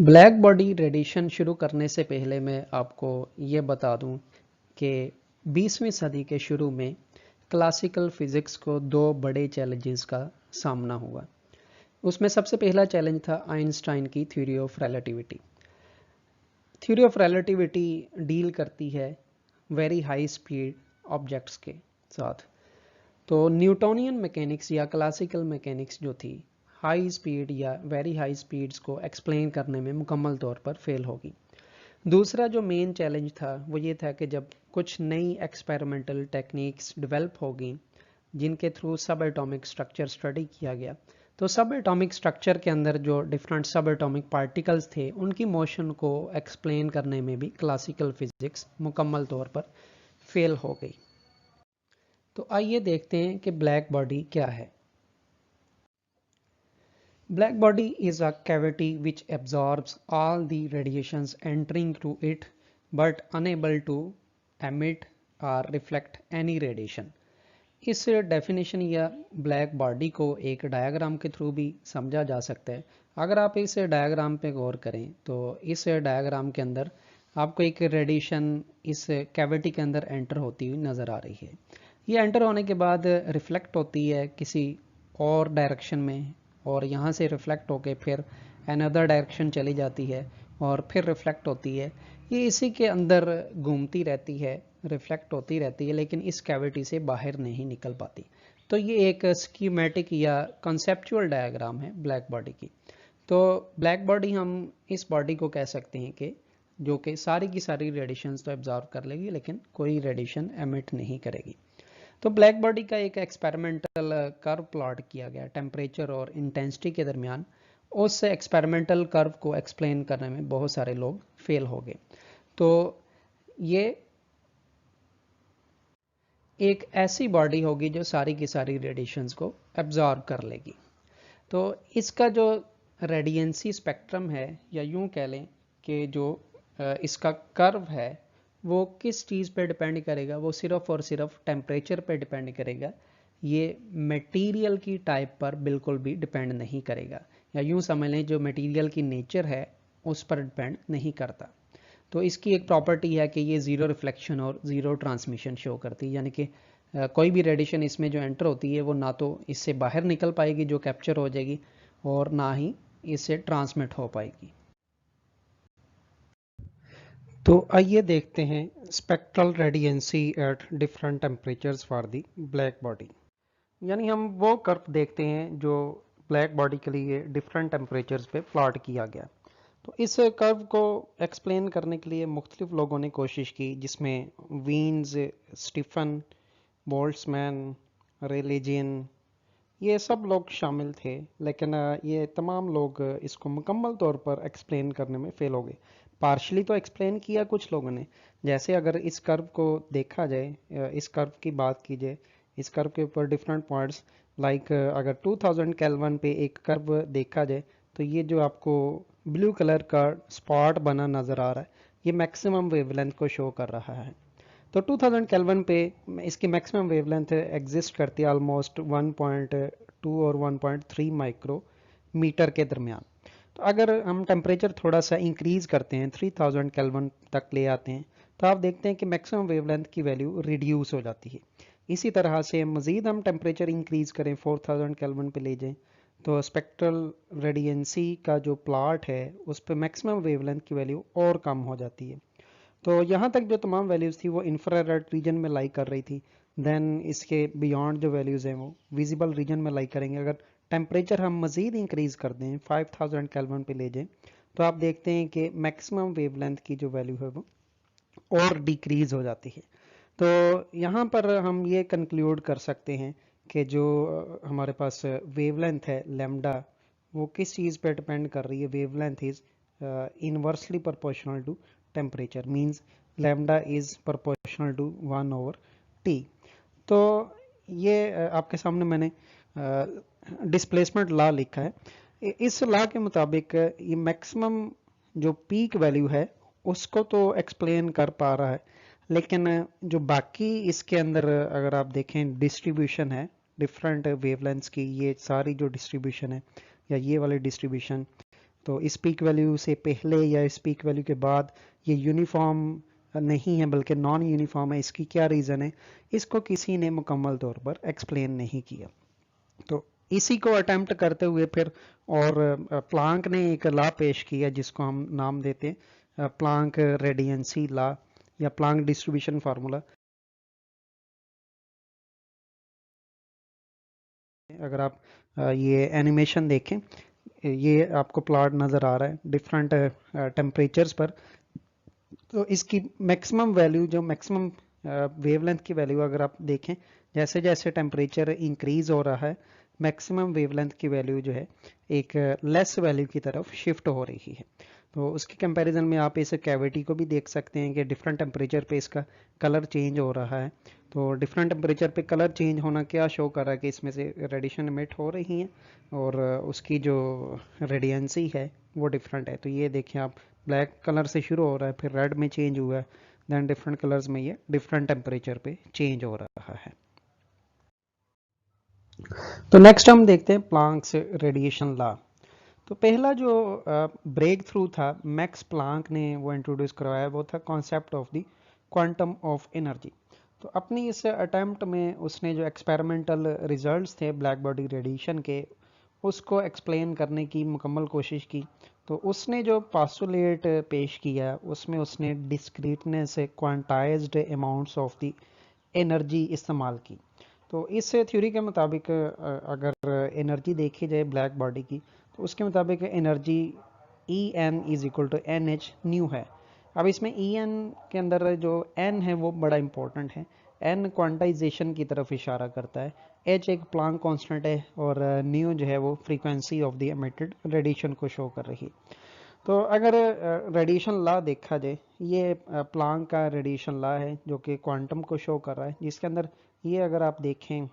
Black body radiation शुरू करने से पहले मैं आपको ये बता दूं कि 20वीं सदी के शुरू में क्लासिकल फिज़िक्स को दो बड़े चैलेंजेस का सामना हुआ। उसमें सबसे पहला चैलेंज था आइंस्टाइन की theory of relativity. Theory of relativity deal करती है वेरी हाई स्पीड ऑब्जेक्ट्स के साथ। तो न्यूटोनियन मैकेनिक्स या क्लासिकल मैकेनिक्स जो थी हाई स्पीड या वेरी हाई स्पीड्स को एक्सप्लेन करने में मुकम्मल तौर पर फेल होगी। दूसरा जो मेन चैलेंज था वो ये था कि जब कुछ नई एक्सपेरिमेंटल टेक्निक्स डेवलप होगी जिनके थ्रू सब एटॉमिक स्ट्रक्चर स्टडी किया गया, तो सब एटॉमिक स्ट्रक्चर के अंदर जो डिफरेंट सब एटॉमिक पार्टिकल्स थे उनकी मोशन को एक्सप्लेन करने में भी क्लासिकल फिजिक्स मुकम्मल तौर पर फेल हो गई। तो आइए देखते हैं कि ब्लैक बॉडी क्या है। Black body is a cavity which absorbs all the radiations entering through it but unable to emit or reflect any radiation. इस डेफिनेशन या ब्लैक बॉडी को एक डायग्राम के थ्रू भी समझा जा सकता है। अगर आप इस डायग्राम पे गौर करें तो इस डायग्राम के अंदर आपको एक रेडिएशन इस कैविटी के अंदर एंटर होती हुई नज़र आ रही है। ये एंटर होने के बाद रिफ्लेक्ट होती है किसी और डायरेक्शन में और यहाँ से रिफ्लेक्ट होके फिर अनदर डायरेक्शन चली जाती है और फिर रिफ्लेक्ट होती है। ये इसी के अंदर घूमती रहती है, रिफ्लेक्ट होती रहती है, लेकिन इस कैविटी से बाहर नहीं निकल पाती। तो ये एक स्कीमेटिक या कॉन्सेप्चुअल डायग्राम है ब्लैक बॉडी की। तो ब्लैक बॉडी हम इस बॉडी को कह सकते हैं कि जो कि सारी की सारी रेडिएशंस तो एब्जॉर्ब कर लेगी लेकिन कोई रेडिएशन एमिट नहीं करेगी। तो ब्लैक बॉडी का एक एक्सपेरिमेंटल कर्व प्लॉट किया गया टेम्परेचर और इंटेंसिटी के दरमियान। उस एक्सपेरिमेंटल कर्व को एक्सप्लेन करने में बहुत सारे लोग फेल हो गए। तो ये एक ऐसी बॉडी होगी जो सारी की सारी रेडिएशंस को एब्जॉर्ब कर लेगी। तो इसका जो रेडियंसी स्पेक्ट्रम है या यूं कह लें कि जो इसका कर्व है वो किस चीज़ पे डिपेंड करेगा, वो सिर्फ और सिर्फ टेम्परेचर पे डिपेंड करेगा। ये मटेरियल की टाइप पर बिल्कुल भी डिपेंड नहीं करेगा, या यूं समझ लें जो मटेरियल की नेचर है उस पर डिपेंड नहीं करता। तो इसकी एक प्रॉपर्टी है कि ये ज़ीरो रिफ्लेक्शन और ज़ीरो ट्रांसमिशन शो करती है, यानी कि कोई भी रेडिएशन इसमें जो एंटर होती है वो ना तो इससे बाहर निकल पाएगी जो कैप्चर हो जाएगी और ना ही इससे ट्रांसमिट हो पाएगी। तो आइए देखते हैं spectral radiancy at different temperatures for the black body. यानी हम वो कर्व देखते हैं जो ब्लैक बॉडी के लिए डिफरेंट टेम्परेचर्स पे प्लॉट किया गया। तो इस कर्व को एक्सप्लेन करने के लिए मुख्तलिफ लोगों ने कोशिश की, जिसमें वीन्स, स्टीफन, बोल्ट्जमैन, रेलेजियन, ये सब लोग शामिल थे। लेकिन ये तमाम लोग इसको मुकम्मल तौर पर एक्सप्लेन करने में फेल हो गए। पार्शली तो एक्सप्लेन किया कुछ लोगों ने, जैसे अगर इस कर्व को देखा जाए, इस कर्व की बात की जाए, इस कर्व के ऊपर डिफरेंट पॉइंट्स लाइक अगर 2000 केल्विन पे एक कर्व देखा जाए तो ये जो आपको ब्लू कलर का स्पॉट बना नज़र आ रहा है ये मैक्सिमम वेवलेंथ को शो कर रहा है। तो 2000 केल्विन पे इसकी मैक्सिमम वेवलेंथ एग्जिस्ट करती है ऑलमोस्ट 1.2 और 1.3 माइक्रोमीटर के दरमियान। तो अगर हम टेम्परेचर थोड़ा सा इंक्रीज करते हैं 3000 केल्विन तक ले आते हैं तो आप देखते हैं कि मैक्सिमम वेवलेंथ की वैल्यू रिड्यूस हो जाती है। इसी तरह से मज़ीद हम टेम्परेचर इंक्रीज करें 4000 केल्विन पे ले जाएं तो स्पेक्ट्रल रेडियंसी का जो प्लॉट है उस पर मैक्सिमम वेवलेंथ की वैल्यू और कम हो जाती है। तो यहाँ तक जो तमाम वैल्यूज़ थी वो इंफ्रारेड रीजन में लाई कर रही थी। देन इसके बियॉन्ड जो वैल्यूज़ हैं वो विजिबल रीजन में लाई करेंगे। अगर टेम्परेचर हम मज़ीद इंक्रीज़ कर दें 5000 केल्विन पे ले जाएं तो आप देखते हैं कि मैक्सिमम वेवलेंथ की जो वैल्यू है वो और डिक्रीज़ हो जाती है। तो यहाँ पर हम ये कंक्लूड कर सकते हैं कि जो हमारे पास वेवलेंथ है लैम्डा वो किस चीज़ पे डिपेंड कर रही है। Wavelength is inversely proportional to temperature, means lambda is proportional to 1/T। तो ये आपके सामने मैंने डिस्प्लेसमेंट लॉ लिखा है। इस लॉ के मुताबिक ये मैक्सिमम जो पीक वैल्यू है उसको तो एक्सप्लेन कर पा रहा है, लेकिन जो बाकी इसके अंदर अगर आप देखें डिस्ट्रीब्यूशन है डिफरेंट वेवलेंथ्स की, ये सारी जो डिस्ट्रीब्यूशन है या ये वाली डिस्ट्रीब्यूशन तो इस पीक वैल्यू से पहले या इस पीक वैल्यू के बाद ये यूनिफॉर्म नहीं है बल्कि नॉन यूनिफॉर्म है। इसकी क्या रीज़न है, इसको किसी ने मुकम्मल तौर पर एक्सप्लेन नहीं किया। तो इसी को अटेम्प्ट करते हुए फिर और प्लांक ने एक लॉ पेश किया जिसको हम नाम देते हैं प्लांक रेडियंसी लॉ या प्लांक डिस्ट्रीब्यूशन फार्मूला। अगर आप ये एनिमेशन देखें, ये आपको प्लॉट नज़र आ रहा है डिफरेंट टेम्परेचर्स पर। तो इसकी मैक्सिमम वैल्यू, जो मैक्सिमम वेवलेंथ की वैल्यू अगर आप देखें, जैसे जैसे टेम्परेचर इंक्रीज हो रहा है मैक्सिमम वेवलेंथ की वैल्यू जो है एक लेस वैल्यू की तरफ शिफ्ट हो रही है। तो उसके कंपैरिजन में आप इस कैविटी को भी देख सकते हैं कि डिफरेंट टेम्परेचर पे इसका कलर चेंज हो रहा है। तो डिफरेंट टेम्परेचर पे कलर चेंज होना क्या शो कर रहा है कि इसमें से रेडिएशन इमिट हो रही है और उसकी जो रेडियंसी है वो डिफरेंट है। तो ये देखें आप, ब्लैक कलर से शुरू हो रहा है, फिर रेड में चेंज हुआ है, देन डिफरेंट कलर्स में ये डिफरेंट टेम्परेचर पे चेंज हो रहा है। तो नेक्स्ट हम देखते हैं प्लांक्स रेडिएशन लॉ। तो पहला जो ब्रेक थ्रू था मैक्स प्लांक ने वो इंट्रोड्यूस करवाया, वो था concept of the quantum of energy. तो अपनी इस अटेम्प्ट में उसने जो एक्सपेरिमेंटल रिजल्ट्स थे ब्लैक बॉडी रेडिएशन के, उसको एक्सप्लेन करने की मुकम्मल कोशिश की। तो उसने जो पास्टुलेट पेश किया उसमें उसने discreteness quantized amounts of the energy इस्तेमाल की। तो इस थ्योरी के मुताबिक अगर एनर्जी देखी जाए ब्लैक बॉडी की, तो उसके मुताबिक energy E n is equal to n h nu है। अब इसमें ई एन के अंदर जो एन है वो बड़ा इंपॉर्टेंट है। एन क्वांटाइजेशन की तरफ इशारा करता है, एच एक प्लांक कांस्टेंट है और न्यू जो है वो frequency of the emitted radiation को शो कर रही है। तो अगर रेडिएशन लॉ देखा जाए, ये प्लांक का रेडिएशन लॉ है जो कि क्वांटम को शो कर रहा है, जिसके अंदर ये अगर आप देखें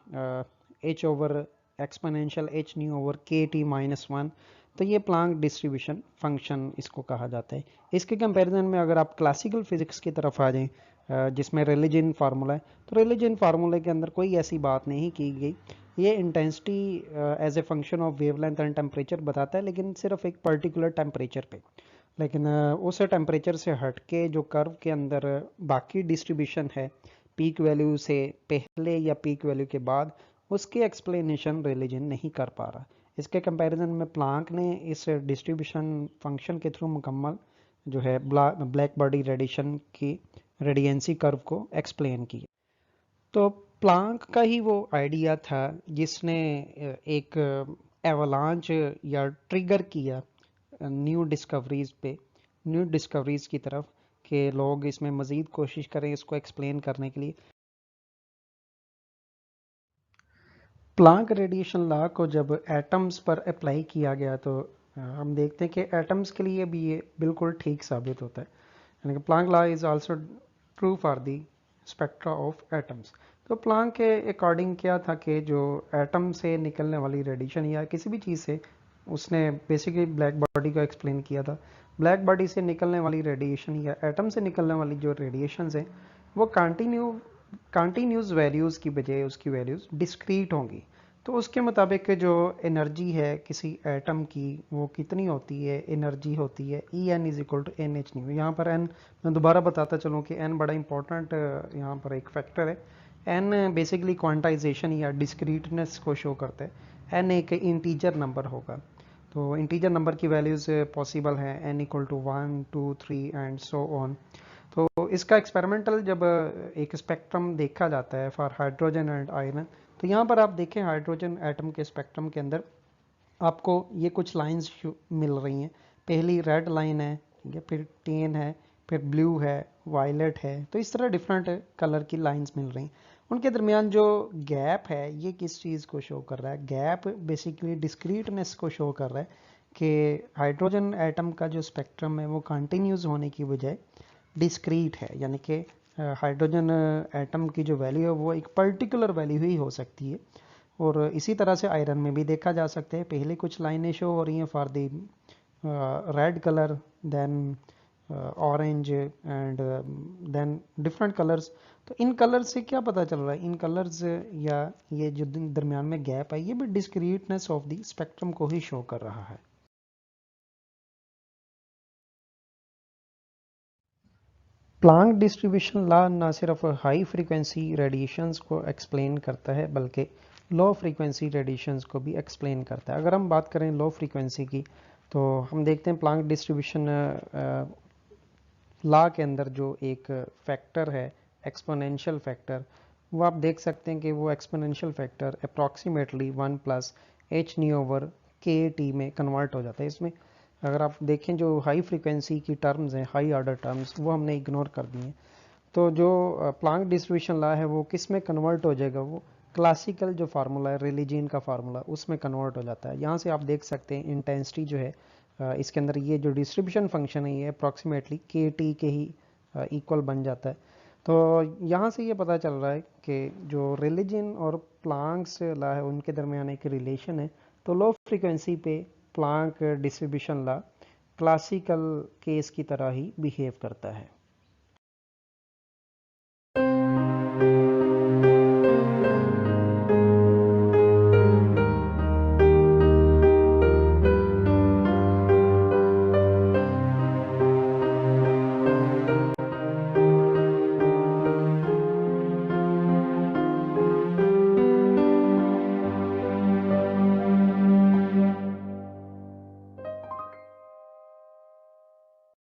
H over exponential H new over K T minus one, तो ये प्लांक डिस्ट्रीब्यूशन फंक्शन इसको कहा जाता है। इसके कंपैरिजन में अगर आप क्लासिकल फिजिक्स की तरफ आ जाएं जिसमें रिलीजन फार्मूला है, तो रिलीजन फार्मूले के अंदर कोई ऐसी बात नहीं की गई। ये intensity as a function of wavelength and temperature बताता है, लेकिन सिर्फ एक पर्टिकुलर टेम्परेचर पे। लेकिन उस टेम्परेचर से हट के जो कर्व के अंदर बाकी डिस्ट्रीब्यूशन है पीक वैल्यू से पहले या पीक वैल्यू के बाद, उसकी एक्सप्लेनेशन रिलीजन नहीं कर पा रहा। इसके कंपैरिजन में प्लांक ने इस डिस्ट्रीब्यूशन फंक्शन के थ्रू मुकम्मल जो है ब्लैक बॉडी रेडिएशन की रेडियंसी कर्व को एक्सप्लेन किया। तो प्लांक का ही वो आइडिया था जिसने एक एवलांच या ट्रिगर किया न्यू डिस्कवरीज की तरफ, कि लोग इसमें मज़ीद कोशिश करें इसको एक्सप्लेन करने के लिए। प्लांक रेडिएशन लॉ को जब एटम्स पर अप्लाई किया गया तो हम देखते हैं कि एटम्स के लिए भी ये बिल्कुल ठीक साबित होता है। यानी कि Planck law is also true for the spectra of atoms. तो प्लांक के अकॉर्डिंग क्या था कि जो एटम से निकलने वाली रेडिएशन या किसी भी चीज़ से, उसने बेसिकली ब्लैक बॉडी को एक्सप्लेन किया था, ब्लैक बॉडी से निकलने वाली रेडिएशन या एटम से निकलने वाली जो रेडिएशन है वो कंटिन्यूस वैल्यूज़ की बजाय उसकी वैल्यूज़ डिस्क्रीट होंगी। तो उसके मुताबिक जो एनर्जी है किसी एटम की वो कितनी होती है, एनर्जी होती है E n is equal to n h nu. यहाँ पर एन मैं दोबारा बताता चलूँ कि एन बड़ा इंपॉर्टेंट यहाँ पर एक फैक्टर है। एन बेसिकली क्वांटाइजेशन या डिस्क्रीटनेस को शो करता है। एन एक इंटीजर नंबर होगा, तो इंटीजर नंबर की वैल्यूज़ पॉसिबल हैं n equal to 1 2 3 and so on. तो इसका एक्सपेरिमेंटल जब एक स्पेक्ट्रम देखा जाता है फॉर हाइड्रोजन एंड आयरन, तो यहाँ पर आप देखें हाइड्रोजन एटम के स्पेक्ट्रम के अंदर आपको ये कुछ लाइंस मिल रही हैं। पहली रेड लाइन है, ठीक है, फिर टेन है, फिर ब्लू है, वायलेट है। तो इस तरह डिफरेंट कलर की लाइंस मिल रही हैं। उनके दरमियान जो गैप है ये किस चीज़ को शो कर रहा है? गैप बेसिकली डिस्क्रीटनेस को शो कर रहा है कि हाइड्रोजन एटम का जो स्पेक्ट्रम है वो कंटिन्यूस होने की बजाय डिस्क्रीट है, यानी कि हाइड्रोजन एटम की जो वैल्यू है वो एक पर्टिकुलर वैल्यू ही हो सकती है। और इसी तरह से आयरन में भी देखा जा सकता है, पहले कुछ लाइनें शो हो रही हैं for the red colour, then orange and then different colours. तो इन कलर्स से क्या पता चल रहा है? इन कलर्स या ये जो दरमियान में गैप है ये भी डिस्क्रीटनेस ऑफ द स्पेक्ट्रम को ही शो कर रहा है। प्लांक डिस्ट्रीब्यूशन लॉ ना सिर्फ हाई फ्रीक्वेंसी रेडिएशंस को एक्सप्लेन करता है बल्कि लो फ्रीक्वेंसी रेडिएशंस को भी एक्सप्लेन करता है। अगर हम बात करें लो फ्रीक्वेंसी की तो हम देखते हैं प्लांक डिस्ट्रीब्यूशन लॉ के अंदर जो एक फैक्टर है एक्सपोनेंशियल फैक्टर, वो आप देख सकते हैं कि वो exponential factor approximately 1 plus H nu over K T में कन्वर्ट हो जाता है। इसमें अगर आप देखें जो हाई फ्रीक्वेंसी की टर्म्स हैं, हाई ऑर्डर टर्म्स, वो हमने इग्नोर कर दिए हैं। तो जो प्लांक डिस्ट्रीब्यूशन लॉ है वो किस में कन्वर्ट हो जाएगा, वो क्लासिकल जो फार्मूला है रिलीजियन का फार्मूला उसमें कन्वर्ट हो जाता है। यहाँ से आप देख सकते हैं इंटेंसिटी जो है इसके अंदर ये जो डिस्ट्रीब्यूशन फंक्शन है ये अप्रॉक्सीमेटली के टी के ही इक्वल बन जाता है। तो यहाँ से ये पता चल रहा है कि जो रिलीजन और प्लांक्स लॉ है उनके दरमियान एक रिलेशन है। तो लो फ्रीक्वेंसी पे Planck distribution law classical case की तरह ही बिहेव करता है।